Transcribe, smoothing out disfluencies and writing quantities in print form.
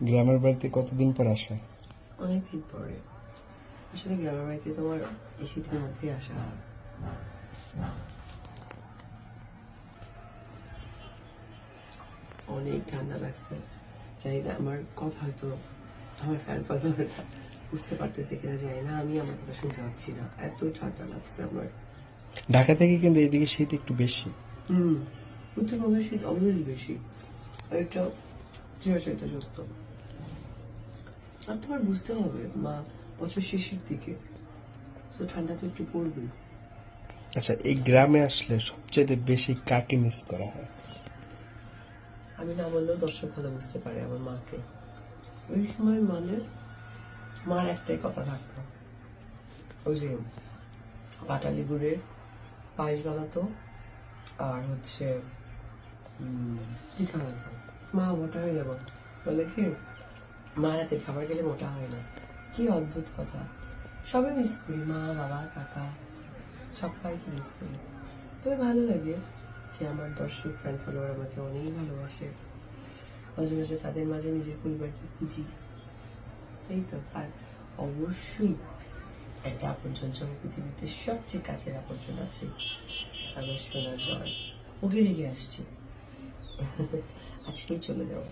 গ্রামের বাড়িতে কতদিন পর আসা? অনেকদিন পরে। আসলে গ্রামের বাড়িতে তোমার এই শীতের মধ্যেই আসা হয়। অনেক ঠান্ডা লাগছে। জানি না আমার কথা হয়তো আমার ফ্যান ফলোয়াররা বুঝতে পারতেছে কিনা জানি না, আমি আমার কথা শুনতে পাচ্ছি না, এত ঠান্ডা লাগছে আমার। ঢাকা থেকে কিন্তু এদিকে শীত একটু বেশি। উত্তরবঙ্গের শীত অবশ্যই বেশি, এটা চিরাচরিত সত্য। আর তোমার বুঝতে হবে মা বছর শেষের দিকে, তো ঠান্ডা তো একটু পড়বেই। আচ্ছা, এই গ্রামে আসলে সবচেয়ে বেশি কাকে মিস করা হয়? আমি না বললেও দর্শক ভালো বুঝতে পারে আমার মাকে। ওই সময় মানে মার একটাই কথা থাকতো, ওই যে পাটালি গুড়ের পায়েস বানাতো, আর হচ্ছে পিঠা বানাতো। মা মোটা হয়ে যাবো বলে কি, মা রাতে খাবার খেলে মোটা হয় না। কি অদ্ভুত কথা। সবাই মিস করি, মা বাবা কাকা সবাইকে মিস করি। তবে ভালো লাগে যে আমার দর্শক ফ্যান ফলোয়ার আমাকে অনেক ভালোবাসে। মাঝে মাঝে তাদের মাঝে নিজের পরিবারকে খুঁজি, এই তো। আর অবশ্যই একটা আপনজন যখন পৃথিবীতে সবচেয়ে কাছের আপনজন আছে, আমার সোনা জয়, ওকে রেখে আসছি। আজকেই চলে যাবো।